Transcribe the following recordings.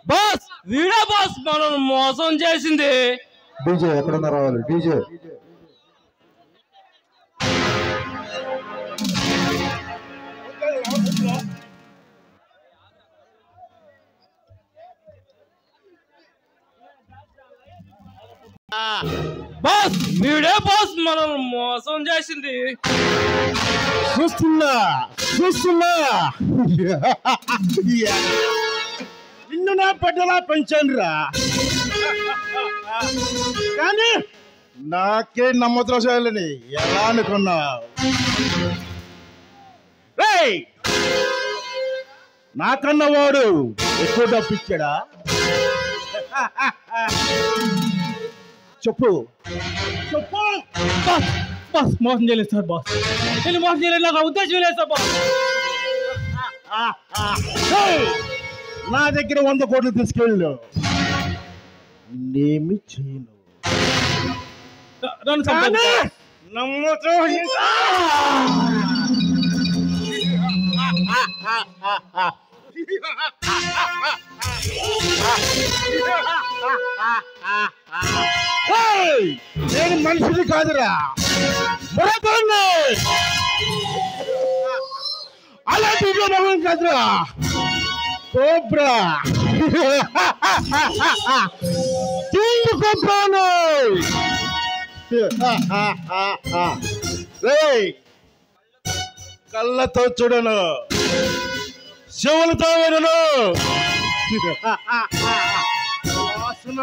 Boss వీడా boss మనం మోసం చేసింది. డీజే ఎక్కడన్నా రావాలి. డీజే బాస్ వీడే బాస్ మనం మోసం చేసింది. చూస్తున్నా నిన్ను నా బిడ్డలా పెంచానురా, కానీ నాకే నమ్మద్ర చేయాలని ఎలా అనుకున్నావు? నాకన్నా వాడు ఎక్కువ డబ్బిచ్చాడా? చెప్పు బాస్ బాస్ మోసం చేయలేదు సార్. బాస్ నేను మోసం చేయలేదు, నాకు ఉద్దేశం లేదు సార్. బాస్ నా దగ్గర 100 కోట్లు తీసుకెళ్ళు, నేమి చేయను. నమ్ముతూ నేను మనిషిని కాదురా, అలాంటి మగం కాదురా, కోబ్రా. కోబ్రాను కళ్ళతో చూడను, శివులతో వినను. వాసన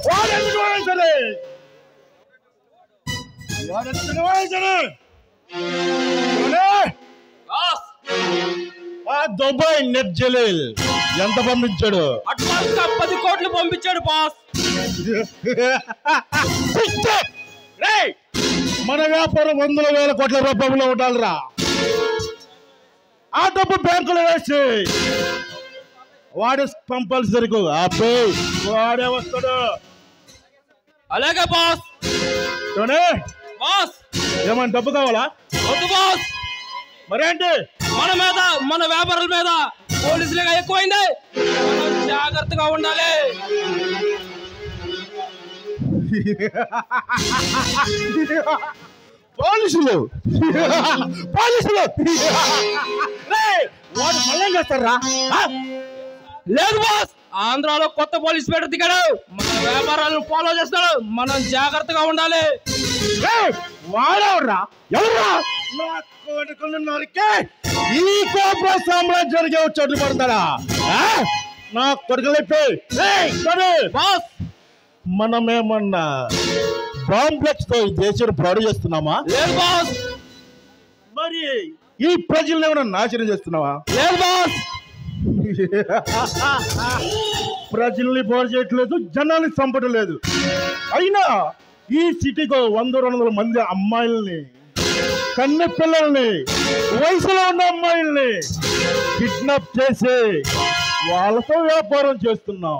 వాడెందుకు వాయించలే? వాడెందుకు వాయించలే? ఆ దుబాయ్ నెట్ జలీల్ ఎంత పంపించాడు? అడ్వాన్స్ 10 కోట్లు పంపించాడు బాస్. మన వ్యాపారం 100,000 కోట్ల రూపాయలు ఉండాలిరా. ఆ డబ్బు బ్యాంకులో వేసి వాడు కంపల్సరీకు అబ్బే వాడే వస్తాడు. అలాగే బాస్. బాస్ ఏమన్నా డబ్బు కావాలా? వద్దు బాస్. మరేంటి మన వ్యాపారుల మీద పోలీసులుగా ఎక్కువైంది, జాగ్రత్తగా ఉండాలి. పోలీసులు వాడు మళ్ళీ చేస్తారా? లేదు బాస్, ఆంధ్రాలో కొత్త పోలీస్ పేట దిగాడు, మన వ్యాపారాలను ఫాలో చేస్తాడు, మనం జాగ్రత్తగా ఉండాలి. వాడెవర్రా? ఎవర్రా? నా కొడుకులు నరికే ఈ కోబ్రా సామ్రాజ్యానికి చోటు పడతాడా? నా కొడుకులైతే బాస్, మనమేమన్నా కాంప్లెక్స్ తో ఈ దేశాన్ని పాడు చేస్తున్నామా? లేదు బాస్. మరి ఈ ప్రజల్ని ఏమైనా నాశనం చేస్తున్నావా? లేదు బాస్. ప్రజల్ని పాడు చేయట్లేదు, జనాన్ని చంపడం లేదు. అయినా ఈ సిటీకి 100-200 మంది అమ్మాయిల్ని, కన్నె పిల్లల్ని, వయసులో ఉన్న అమ్మాయిల్ని కిడ్నాప్ చేసి వాళ్ళతో వ్యాపారం చేస్తున్నాం.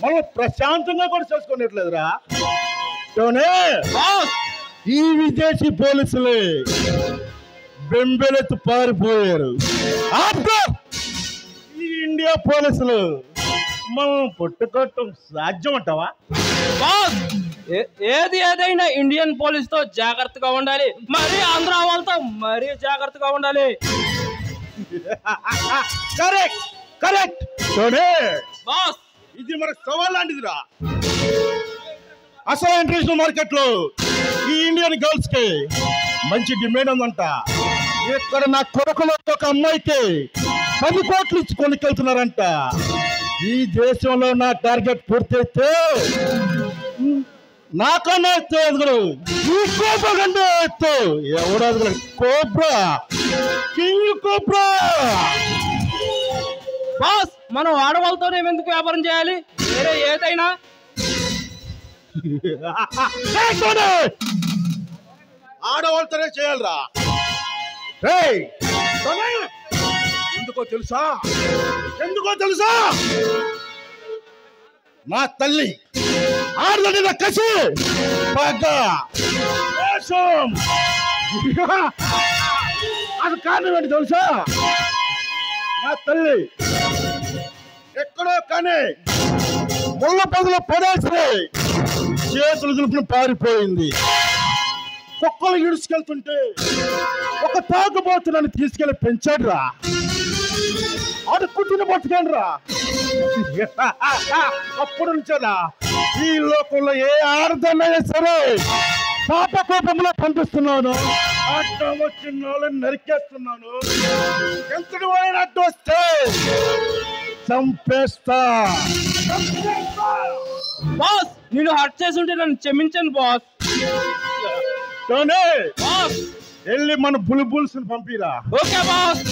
మనం ప్రశాంతంగా కూడా చేసుకోనట్లేదురా. ఈ విదేశీ పోలీసులే బెంబెలెత్తు పారిపోయారు. ఈ ఇండియా పోలీసులు మనం పట్టుకోవటం సాధ్యం అంటావా? బాస్, ఏది ఏదైనా ఇండియన్ పోలీస్ తో జాగ్రత్తగా ఉండాలి, మరి ఆంధ్ర వాళ్ళతో మరీ జాగ్రత్తగా ఉండాలి. Correct correct. బాస్, ఇది మనకు సవాల్ లాంటిదిరా. అసలు ఇంటర్నేషనల్ మార్కెట్ లో ఈ ఇండియన్ గర్ల్స్ కి మంచి డిమాండ్ ఉందంట. ఇక్కడ నా కొడుకులో ఒక అమ్మాయికి 10 కోట్లు ఇచ్చి కొనుక్కెళ్తున్నారంట. ఈ దేశంలో నా టార్గెట్ పూర్తయితే నాకన్నా ఎత్తు ఎదుగుడు, ఈ కోబ్రా కంటే ఎత్తు ఎవడు ఎదుగుడు. Cobra, king cobra. బాస్, మనం ఆడవాళ్ళతోనే ఎందుకు వ్యాపారం చేయాలి, వేరే ఏదైనా? ఆడవాళ్ళతోనే చేయాలరా. ఎందుకో తెలుసా? మా తల్లి ఆడదండి నా కసి అది కారణం ఏంటి తెలుసా? నా తల్లి ఎక్కడో కానీ ముళ్ళ పదులు పడేసి చేతులు దులుపుని పారిపోయింది. కుక్కలు ఇడుచుకెళ్తుంటే ఒక తాగుబోతు నన్ను తీసుకెళ్లి పెంచాడు రా. అడుక్కుంటున్న బతకాను రా. అప్పుడు నుంచేనా ఈ లోకంలో ఏ ఆడదన్నైనా సరే పాప కోపంలో పంపిస్తున్నాను. అడ్డం వచ్చిన వాళ్ళని నరికేస్తున్నాను. ఎంతటి వాడిని అడ్డు వస్తే చంపేస్తా. బాస్, నేను హర్ట్ చేసి ఉంటే నన్ను క్షమించండి బాస్. బాస్, వెళ్ళి మన బుల్బుల్స్ పంపిరా. Okay boss.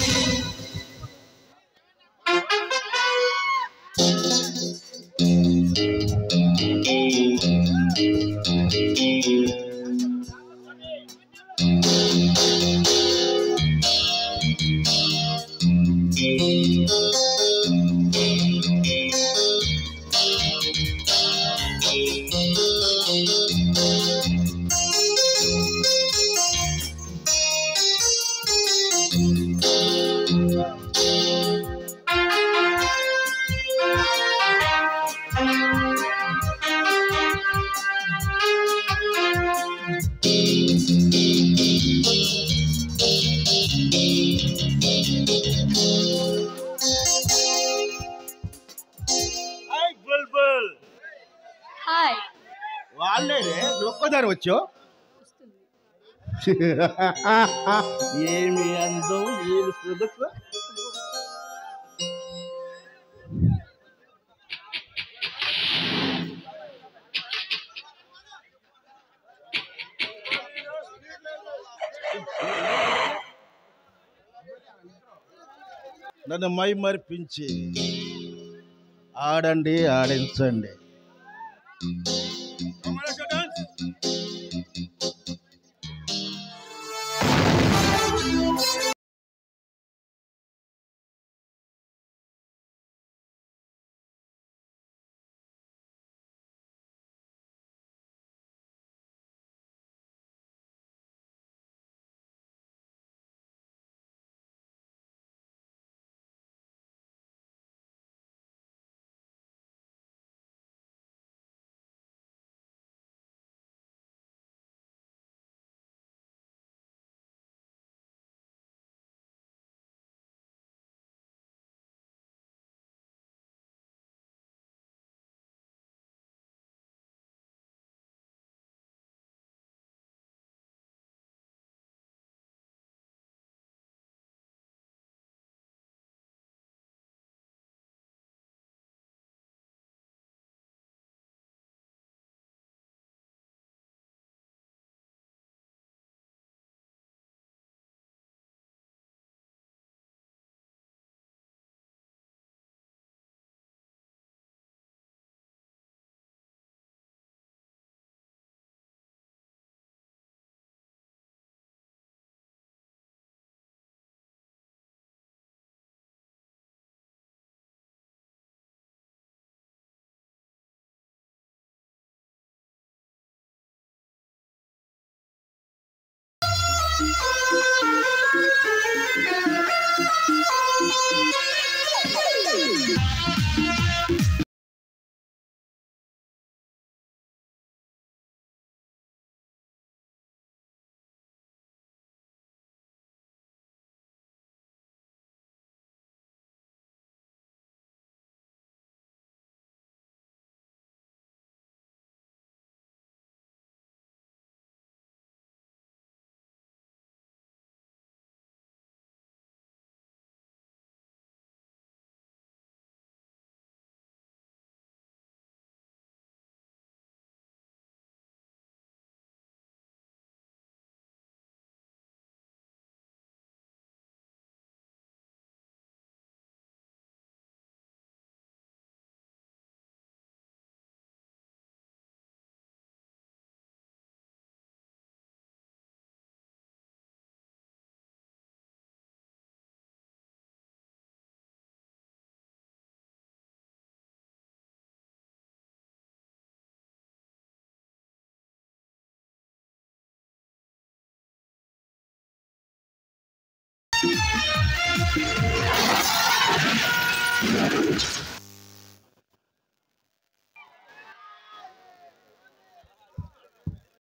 వాళ్ళే ఒక్కదారి వచ్చో ఏమి అందం ఏమి నన్ను మై మరిపించి ఆడండి, ఆడించండి.